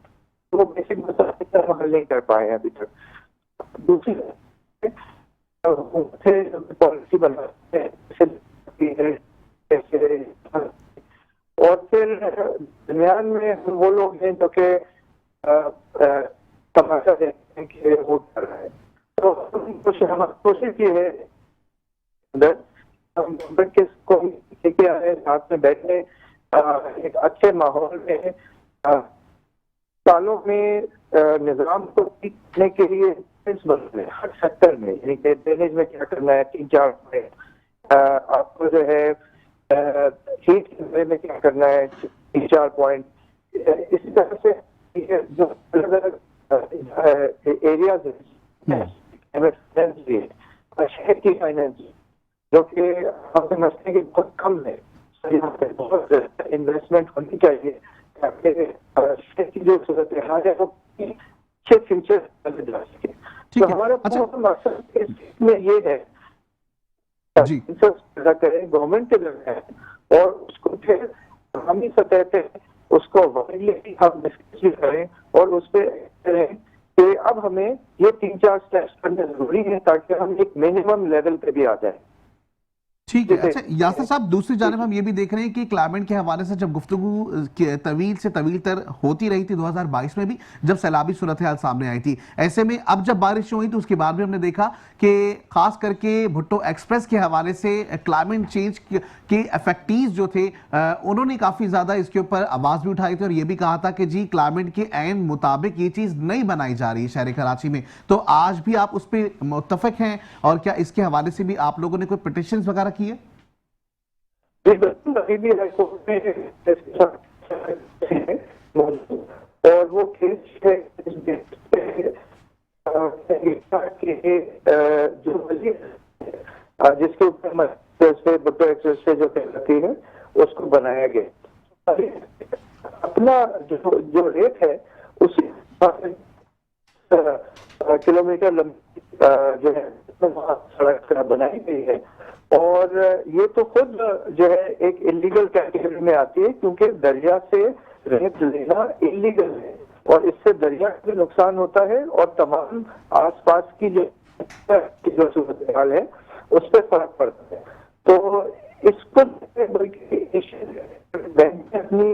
तो वो बेसिक मसाइल हल नहीं कर पाए हैं अभी तक। दूसरी पॉलिसी बनाते हैं और फिर दरमियान में वो लोग हैं जो कि तमाशा देखते हैं कि वो कर रहा है। तो कोशिश की है लेके आए, साथ में बैठे एक अच्छे माहौल में सालों में निज़ाम को सीखने के लिए हर सेक्टर में, यानी कि ड्रेनेज में क्या करना है 3-4 पॉइंट, आपको जो है हीट के बारे में क्या करना है 3-4 पॉइंट, इसी तरह से जो अलग अलग एरियाज है शहर की फाइनेंस जो कि हम समझते हैं कि बहुत कम है, यहाँ पे बहुत इन्वेस्टमेंट होनी चाहिए ताकि शहर की जो सूरत हाल है वो अच्छे फ्यूचर जा सके। तो हमारा मकसद इसमें ये है पैदा करें गवर्नमेंट के जगह और उसको फिर हमी सतह पे उसको वायरली हम डिस्कस भी करें और उस पर करें कि अब हमें ये 3-4 स्टेप्स करने जरूरी है ताकि हम एक मिनिमम लेवल पे भी आ जाए। ठीक है। अच्छा यासिर साहब, दूसरी जानब हम ये भी देख रहे हैं कि क्लाइमेट के हवाले से जब गुफ्तगू तवील से तवील तर होती रही थी 2022 में भी, जब सैलाबी सूरत हाल सामने आई थी, ऐसे में अब जब बारिश हुई तो उसके बाद भी हमने देखा कि खास करके भुट्टो एक्सप्रेस के हवाले से क्लाइमेट चेंज के इफेक्टिव जो थे उन्होंने काफी ज्यादा इसके ऊपर आवाज भी उठाई थी और ये भी कहा था कि जी क्लाइमेट के ऐन मुताबिक ये चीज नहीं बनाई जा रही है शहर कराची में। तो आज भी आप उस पर मुत्तफिक हैं और क्या इसके हवाले से भी आप लोगों ने कोई पिटिशंस वगैरह की है? अभी भी हाईकोर्ट में और वो केस है जो जिसके ऊपर भुट्टो एक्सप्रेस से जो कहलाती है उसको बनाया गया। अपना जो रेट है उसी किलोमीटर लंबी जो है वहाँ सड़क बनाई गई है और ये तो खुद जो है एक इलीगल कैटेगरी में आती है क्योंकि दरिया से रेत लेना इलीगल है और इससे दरिया को भी नुकसान होता है और तमाम आसपास की जो सूरत हाल है उस पर फर्क पड़ता है। तो इसको बल्कि अपनी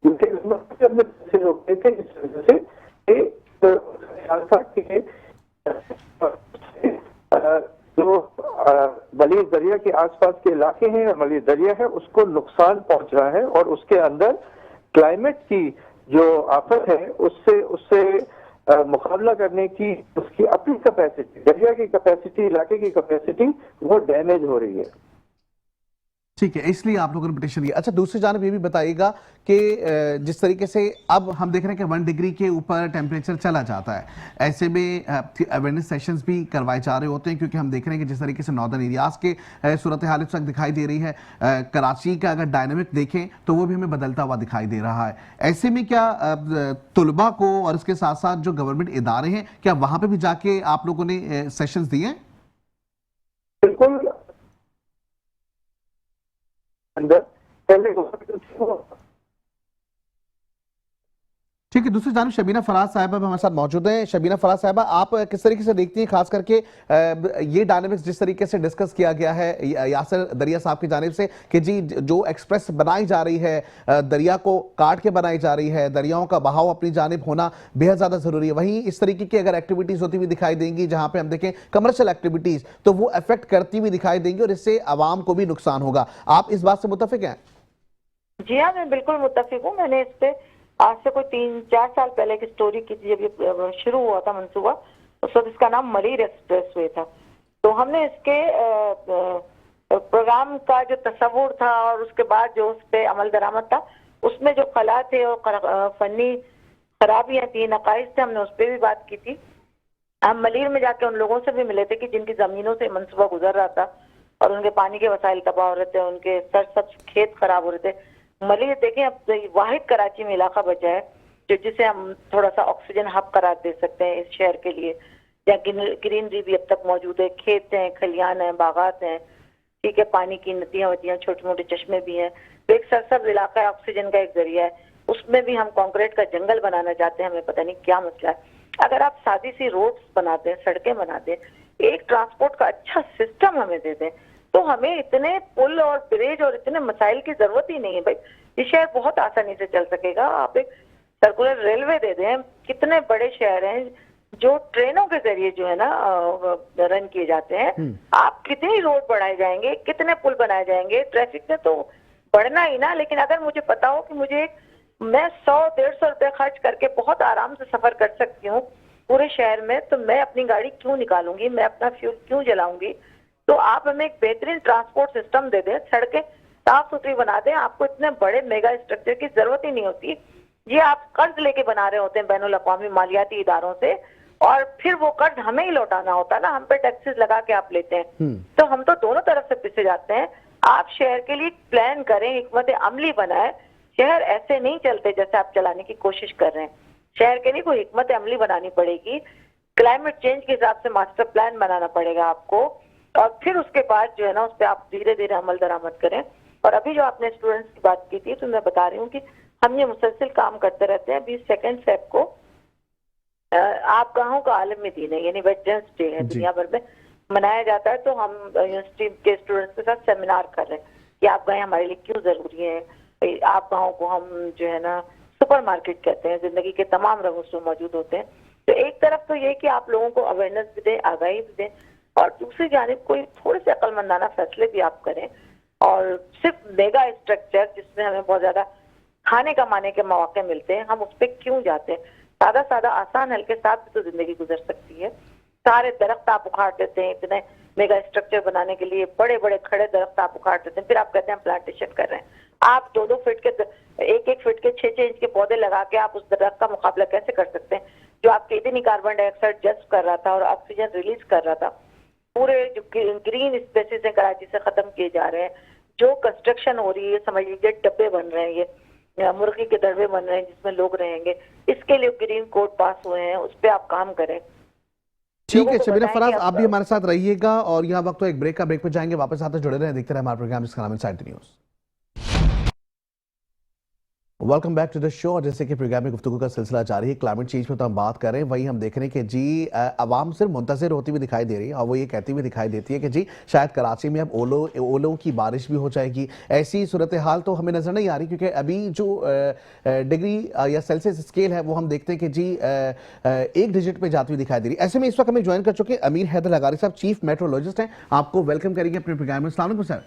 अपने पैसे रोकते थे इस वजह से जो मलीर दरिया के आसपास के इलाके हैं, मलीर दरिया है, उसको नुकसान पहुंच रहा है और उसके अंदर क्लाइमेट की जो आफत है उससे मुकाबला करने की उसकी अपनी कैपेसिटी, दरिया की कैपेसिटी, इलाके की कैपेसिटी वो डैमेज हो रही है। ठीक है, इसलिए आप लोगों ने पिटिशन किया। अच्छा, दूसरी जानब ये भी बताइएगा कि जिस तरीके से अब हम देख रहे हैं कि 1 डिग्री के ऊपर टेम्परेचर चला जाता है, ऐसे में अवेयरनेस सेशंस भी करवाए जा रहे होते हैं क्योंकि हम देख रहे हैं कि जिस तरीके से नॉर्दर्न एरियाज के सूरत हाल इस वक्त दिखाई दे रही है, कराची का अगर डायनामिक देखें तो वो भी हमें बदलता हुआ दिखाई दे रहा है। ऐसे में क्या तलबा को और इसके साथ साथ जो गवर्नमेंट इदारे हैं, क्या वहां पर भी जाके आप लोगों ने सेशंस दिए हैं? बिल्कुल, अंदर पहले ठीक है। दूसरी जानब शबीना फराज साहब हमारे साथ मौजूद हैं। शबीना फराज साहब, आप किस तरीके से देखती हैं खास करके ये डायनामिक्स जिस तरीके से डिस्कस किया गया है यासिर दरिया साहब की जानिब से कि जी जो एक्सप्रेस बनाई जा रही है दरिया को काट के बनाई जा रही है, दरियाओं का बहाव अपनी जानिब होना बेहद ज्यादा जरूरी है, वहीं इस तरीके की अगर एक्टिविटीज होती हुई दिखाई देंगी जहां पे हम देखें कमर्शियल एक्टिविटीज तो वो अफेक्ट करती हुई दिखाई देंगी और इससे आवाम को भी नुकसान होगा। आप इस बात से मुत्तफिक हैं? जी हाँ, मैं बिल्कुल मुत्तफिक हूँ। मैंने इस पे आज से कोई 3-4 साल पहले की स्टोरी की थी, जब ये शुरू हुआ था मंसूबा, उस वक्त इसका नाम मलीर एक्सप्रेस वे था। तो हमने इसके प्रोग्राम का जो तस्वुर था और उसके बाद जो उस पर अमल दरामद था, उसमें जो खला थे और फनी खराबियां थी, नकाइस थे, हमने उस पर भी बात की थी। हम मलीर में जाके उन लोगों से भी मिले थे कि जिनकी जमीनों से मंसूबा गुजर रहा था और उनके पानी के वसाइल तबाह हो रहे थे, उनके सब खेत खराब हो रहे थे। मलीर देखें, अब वाहिद कराची में इलाका बचा है जो जिसे हम थोड़ा सा ऑक्सीजन हब करार दे सकते हैं इस शहर के लिए, जहाँ ग्रीनरी भी अब तक मौजूद है, खेत हैं, खलियान हैं, बागात हैं, ठीक है, पानी की नदियां वदियां, छोटे मोटे चश्मे भी हैं। तो एक सरसब्ज इलाका है, ऑक्सीजन का एक जरिया है। उसमें भी हम कंक्रीट का जंगल बनाना चाहते हैं, हमें पता नहीं क्या मसला है। अगर आप सादी सी रोड्स बनाते हैं, सड़कें बनाते हैं, एक ट्रांसपोर्ट का अच्छा सिस्टम हमें दे दें, तो हमें इतने पुल और ब्रिज और इतने मसाइल की जरूरत ही नहीं है भाई। ये शहर बहुत आसानी से चल सकेगा। आप एक सर्कुलर रेलवे दे दें। कितने बड़े शहर हैं जो ट्रेनों के जरिए जो है ना रन किए जाते हैं। आप कितनी रोड बढ़ाए जाएंगे, कितने पुल बनाए जाएंगे, ट्रैफिक में तो बढ़ना ही ना। लेकिन अगर मुझे पता हो कि मैं 100-150 रुपए खर्च करके बहुत आराम से सफर कर सकती हूँ पूरे शहर में, तो मैं अपनी गाड़ी क्यों निकालूंगी, मैं अपना फ्यूल क्यों जलाऊंगी। तो आप हमें एक बेहतरीन ट्रांसपोर्ट सिस्टम दे दें, सड़कें साफ सुथरी बना दें, आपको इतने बड़े मेगा स्ट्रक्चर की जरूरत ही नहीं होती। ये आप कर्ज लेके बना रहे होते हैं बैनुल अक़वामी मालियाती इदारों से, और फिर वो कर्ज हमें ही लौटाना होता है ना, हम पे टैक्सेस लगा के आप लेते हैं। तो हम तो दोनों तरफ से पिसे जाते हैं। आप शहर के लिए प्लान करें, हिकमत अमली बनाए। शहर ऐसे नहीं चलते जैसे आप चलाने की कोशिश कर रहे हैं। शहर के लिए कोई हिकमत अमली बनानी पड़ेगी, क्लाइमेट चेंज के हिसाब से मास्टर प्लान बनाना पड़ेगा आपको, और फिर उसके बाद जो है ना उस पर आप धीरे धीरे अमल दरामद करें। और अभी जो आपने स्टूडेंट्स की बात की थी, तो मैं बता रही हूँ कि हम ये मुसलसल काम करते रहते हैं। 22 फेब को आप गाँव का आलमी दिन है, यानी वेटरन्स डे है दुनिया भर में। मनाया जाता है, तो हम यूनिवर्सिटी के स्टूडेंट्स के साथ सेमिनार कर रहे हैं कि आप गायें हमारे लिए क्यों जरूरी है। आप गाँव को हम जो है ना सुपरमार्केट कहते हैं, जिंदगी के तमाम रंग उसमें मौजूद होते हैं। तो एक तरफ तो ये कि आप लोगों को अवेयरनेस भी दें, आगाही भी दें, और दूसरी जानिब कोई थोड़े से अक्लमंदाना फैसले भी आप करें। और सिर्फ मेगा स्ट्रक्चर जिसमें हमें बहुत ज्यादा खाने कमाने के मौके मिलते हैं, हम उस पर क्यों जाते हैं? सादा सादा आसान हल के साथ भी तो जिंदगी गुजर सकती है। सारे दरख्त आप उखाड़ देते हैं, इतने मेगा स्ट्रक्चर बनाने के लिए बड़े बड़े खड़े दरख्त आप उखाड़ देते हैं, फिर आप कहते हैं प्लांटेशन कर रहे हैं। आप 2-2 फीट के 1-1 फीट के 6-6 इंच के पौधे लगा के आप उस दरख्त का मुकाबला कैसे कर सकते हैं जो आपके इतनी कार्बन डाइऑक्साइड जज्ब कर रहा था और ऑक्सीजन रिलीज कर रहा था? पूरे जो ग्रीन स्पेसिस है कराची से खत्म किए जा रहे हैं, जो कंस्ट्रक्शन हो रही है, समझ लीजिए डब्बे बन रहे हैं, ये मुर्गी के दरबे बन रहे हैं जिसमें लोग रहेंगे, इसके लिए ग्रीन कोड पास हुए हैं, उस पर आप काम करें। ठीक है शबीना फराज, आप भी हमारे साथ रहिएगा और यहाँ वक्त तो एक ब्रेक पे जाएंगे, वापस आते जुड़े रहे, देखते रहे हमारे प्रोग्राम जिसका नाम है inside the news. Welcome back to the show. और जैसे कि प्रोग्राम में गुफ्तगू का सिलसिला जारी है, क्लाइमेट चेंज में तो हम बात कर रहे हैं, वहीं हम देख रहे हैं कि जी आवाम सिर्फ मुंतज़िर होती हुई दिखाई दे रही है और वो ये कहती हुई दिखाई देती है कि जी शायद कराची में अब ओलों की बारिश भी हो जाएगी। ऐसी सूरत हाल तो हमें नज़र नहीं आ रही, क्योंकि अभी जो डिग्री या सेल्सियस स्केल है वो हम देखते हैं कि जी 1 डिजिट पे जाती हुई दिखाई दे रही है। ऐसे में इस वक्त हमें ज्वाइन कर चुके अमीर हैदर लगारी साहब, चीफ मेट्रोलॉजिस्ट हैं, आपको वेलकम करेंगे अपने प्रोग्राम में। अस्सलाम वालेकुम सर।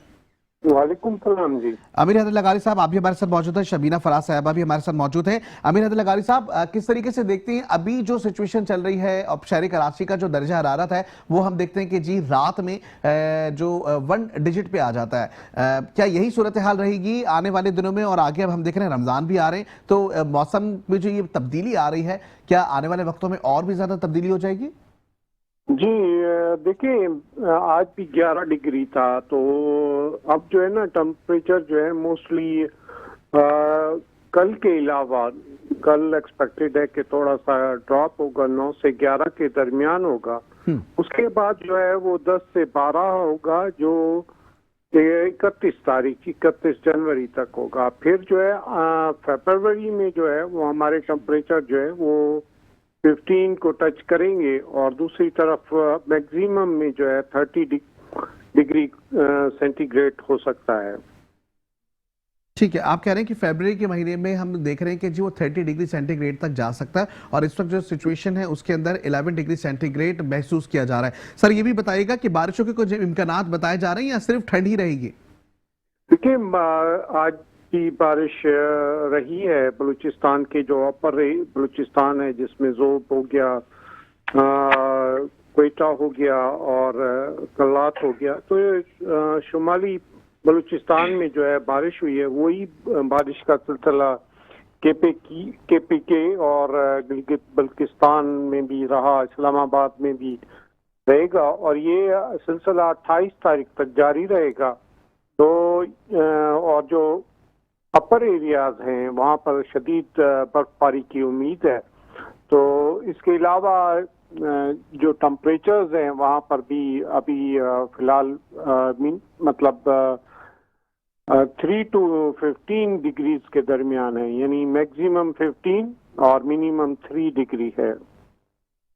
वालेकुम सलाम जी। अमीर हैदर लगारी साहब आप भी हमारे साथ मौजूद हैं, शबीना फराज साहबा भी हमारे साथ मौजूद हैं। अमीर हैदर लगारी साहब, किस तरीके से देखते हैं अभी जो सिचुएशन चल रही है, अब शहरी कराची का जो दर्जा हरारत है वो हम देखते हैं कि जी रात में जो 1 डिजिट पे आ जाता है, क्या यही सूरत हाल रहेगी आने वाले दिनों में? और आगे अब हम देख रहे हैं रमजान भी आ रहे हैं, तो मौसम में जो ये तब्दीली आ रही है, क्या आने वाले वक्तों में और भी ज्यादा तब्दीली हो जाएगी? जी देखिए, आज भी 11 डिग्री था, तो अब जो है ना टेम्परेचर जो है मोस्टली कल के अलावा, कल एक्सपेक्टेड है कि थोड़ा सा ड्रॉप होगा, 9 से 11 के दरमियान होगा। उसके बाद जो है वो 10 से 12 होगा, जो 31 जनवरी तक होगा। फिर जो है फरवरी में जो है वो हमारे टेम्परेचर जो है वो 15 को टच करेंगे, और दूसरी तरफ मैक्सिमम में जो है 30 डिग्री सेंटीग्रेड हो सकता है। ठीक है, आप कह रहे हैं कि फरवरी के महीने में हम देख रहे हैं कि जी वो 30 डिग्री सेंटीग्रेड तक जा सकता है, और इस वक्त जो सिचुएशन है उसके अंदर 11 डिग्री सेंटीग्रेड महसूस किया जा रहा है। सर ये भी बताइएगा कि बारिशों के कुछ इम्कानात बताए जा रहे हैं या सिर्फ ठंड ही रहेगी? देखिए, आज की बारिश रही है बलूचिस्तान के जो अपर बलूचिस्तान है, जिसमें ज़ोब हो गया, क्वेटा हो गया और कलात हो गया, तो शुमाली बलूचिस्तान में जो है बारिश हुई है, वही बारिश का सिलसिला KPK और गिलगित बल्किस्तान में भी रहा, इस्लामाबाद में भी रहेगा, और ये सिलसिला 28 तारीख तक जारी रहेगा। तो और जो अपर एरियाज हैं वहाँ पर शदीद बर्फबारी की उम्मीद है। तो इसके अलावा जो टेम्परेचर्स हैं वहाँ पर भी अभी फिलहाल मतलब 3 to 15 डिग्रीज के दरमियान है, यानी मैक्सिमम 15 और मिनिमम 3 डिग्री है।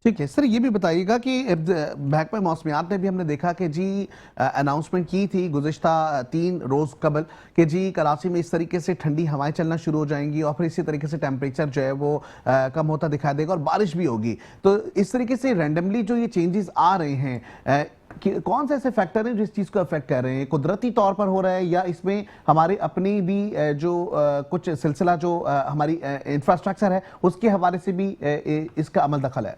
ठीक है सर, ये भी बताइएगा कि महकमा मौसमियात ने भी हमने देखा कि जी अनाउंसमेंट की थी गुज़िश्ता 3 रोज़ कबल कि जी कराची में इस तरीके से ठंडी हवाएं चलना शुरू हो जाएंगी और फिर इसी तरीके से टेम्परेचर जो है वो कम होता दिखाई देगा और बारिश भी होगी। तो इस तरीके से रैंडमली जो ये चेंजेस आ रहे हैं, कि कौन से ऐसे फैक्टर हैं जो इस चीज़ को अफेक्ट कर रहे हैं? कुदरती तौर पर हो रहा है या इसमें हमारी अपनी भी जो कुछ सिलसिला जो हमारी इंफ्रास्ट्रक्चर है उसके हवाले से भी इसका अमल दखल है?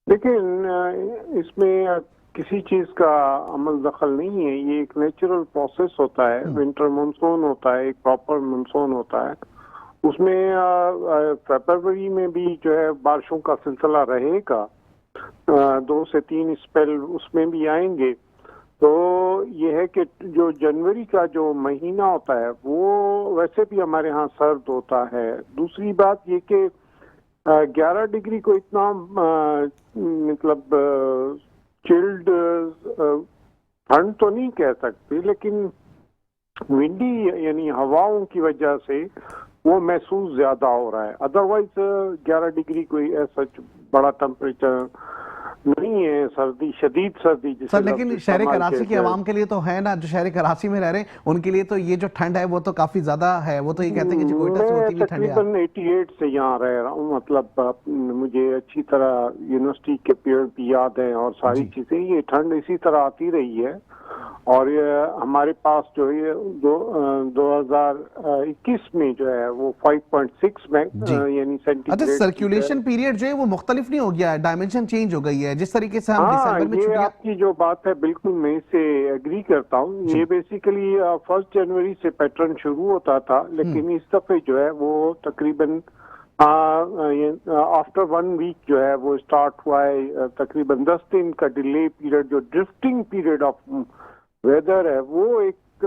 लेकिन इसमें किसी चीज का अमल दखल नहीं है, ये एक नेचुरल प्रोसेस होता है। विंटर मानसून होता है, एक प्रॉपर मानसून होता है, उसमें फरवरी में भी जो है बारिशों का सिलसिला रहेगा, 2 से 3 स्पेल उसमें भी आएंगे। तो ये है कि जो जनवरी का जो महीना होता है वो वैसे भी हमारे यहाँ सर्द होता है। दूसरी बात ये कि 11 डिग्री को इतना मतलब चिल्ड ठंड तो नहीं कह सकते, लेकिन विंडी यानी हवाओं की वजह से वो महसूस ज्यादा हो रहा है। अदरवाइज 11 डिग्री कोई ऐसा बड़ा टेम्परेचर नहीं है सर्दी, शदीद सर्दी जिसे सर, लेकिन लफ्ज़ शहर इस्तेमाल कराची किया के जाए। आवाम के लिए तो है ना, जो शहर कराची में रह रहे हैं उनके लिए तो ये जो ठंड है वो तो काफी ज्यादा है। वो तो ये कहते हैं कि जो कोयटा से होती हुई ठंड है। तकरीबन 88 से यहाँ रह रहा हूँ, मतलब मुझे अच्छी तरह यूनिवर्सिटी के पीरियड भी याद है और सारी जी। चीजें। ये ठंड इसी तरह आती रही है और ये हमारे पास जो है 2021 में जो है वो 5.6 में जी। यानी अच्छा, सेंटीग्रेड सर्कुलेशन पीरियड जो है वो मुख्तलिफ नहीं हो गया है, डायमेंशन चेंज हो गई है जिस तरीके से हम हाँ, दिसंबर में ये छुट्टियां। आपकी जो बात है बिल्कुल मैं इससे एग्री करता हूँ। ये बेसिकली 1 जनवरी से पैटर्न शुरू होता था, लेकिन इस दफे जो है वो तकरीबन आफ्टर 1 वीक जो है वो स्टार्ट हुआ है। तकरीबन 10 दिन का डिले पीरियड, जो ड्रिफ्टिंग पीरियड ऑफ वेदर है, वो एक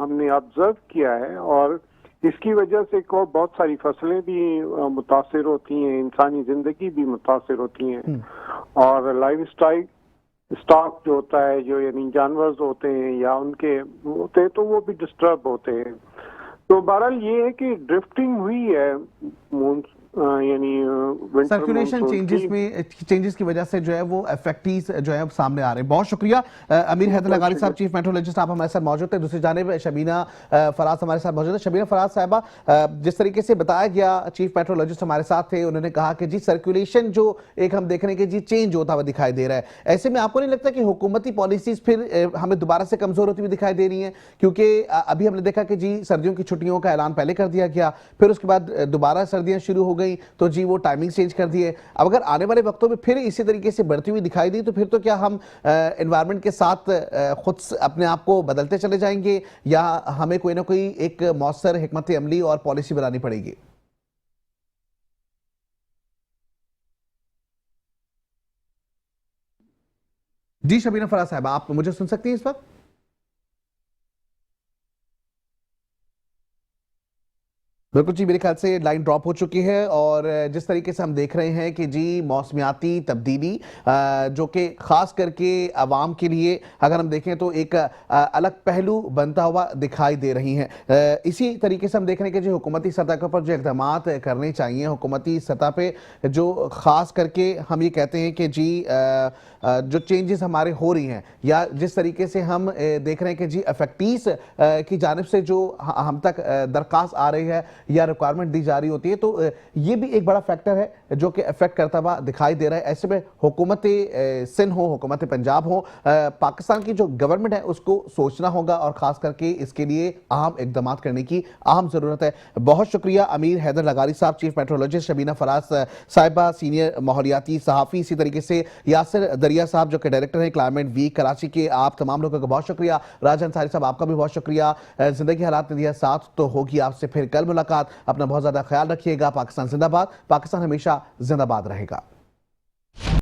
हमने ऑब्जर्व किया है और इसकी वजह से बहुत सारी फसलें भी मुतासिर होती हैं, इंसानी जिंदगी भी मुतासिर होती हैं और लाइफ स्टॉक जो होता है, जो यानी जानवर होते हैं या उनके होते हैं, तो वो भी डिस्टर्ब होते हैं। तो बहरहाल ये है कि ड्रिफ्टिंग हुई है यानी सर्कुलेशन चेंजेस की वजह से जो है वो इफेक्टिव जो है सामने आ रहे हैं। बहुत शुक्रिया अमीर हैदर लगारी साहब, चीफ मेट्रोलॉजिस्ट, आप हमारे साथ मौजूद थे। दूसरी जानिब शबीना फराज हमारे साथ मौजूद है। शबीना फराज साहबा, जिस तरीके से बताया गया, चीफ मेट्रोलॉजिस्ट हमारे साथ थे, उन्होंने कहा कि जी सर्कुलेशन जो एक हम देख रहे हैं कि जी चेंज होता हुआ दिखाई दे रहा है। ऐसे में आपको नहीं लगता कि हुकूमती पॉलिसीज फिर हमें दोबारा से कमजोर होती हुई दिखाई दे रही हैं? क्योंकि अभी हमने देखा कि जी सर्दियों की छुट्टियों का ऐलान पहले कर दिया गया, फिर उसके बाद दोबारा सर्दियां शुरू हो गई तो जी वो टाइमिंग चेंज कर दिए। अब अगर आने वाले वक्तों में फिर इसी तरीके से बढ़ती हुई दिखाई दी तो फिर तो क्या हम एनवायरनमेंट के साथ खुद अपने आप को बदलते चले जाएंगे या हमें कोई ना कोई एक मौसर हिकमत अमली और पॉलिसी बनानी पड़ेगी? जी शबीना फराज साहब, आप मुझे सुन सकती हैं इस वक्त? बिल्कुल जी, मेरे ख्याल से लाइन ड्रॉप हो चुकी है और जिस तरीके से हम देख रहे हैं कि जी मौसमियाती तब्दीली जो कि ख़ास करके आवाम के लिए अगर हम देखें तो एक अलग पहलू बनता हुआ दिखाई दे रही हैं। इसी तरीके से हम देख रहे हैं कि जो हुकूमती सतह के ऊपर जो इक़दाम करने चाहिए, हुकूमती सतह पे जो ख़ास करके हम ये कहते हैं कि जी जो चेंजेस हमारे हो रही हैं या जिस तरीके से हम देख रहे हैं कि जी इफेक्टिव्स की जानिब से जो हम तक दरख्वास्त आ रही है या रिक्वायरमेंट दी जा रही होती है, तो ये भी एक बड़ा फैक्टर है जो कि इफेक्ट करता हुआ दिखाई दे रहा है। ऐसे में हुकूमत सिंध हो, हुकूमत पंजाब हो, पाकिस्तान की जो गवर्नमेंट है उसको सोचना होगा और ख़ास करके इसके लिए अहम इक़दाम करने की अहम ज़रूरत है। बहुत शुक्रिया अमीर हैदर लगारी साहब, चीफ मेट्रोलॉजिस्ट, शबीना फराज साहिबा, सीनियर माहौलियाती सहाफ़ी, इसी तरीके से यासिर दरिया साहब जो कि डायरेक्टर हैं क्लाइमेट वीक कराची के। आप तमाम लोगों का बहुत शुक्रिया। राज अंसारी साहब, आपका भी बहुत शुक्रिया। ज़िंदगी हालात ने दिया साथ, तो होगी आपसे फिर कल मुलाकात। अपना बहुत ज़्यादा ख्याल रखिएगा। पाकिस्तान जिंदाबाद, पाकिस्तान हमेशा जिंदाबाद रहेगा।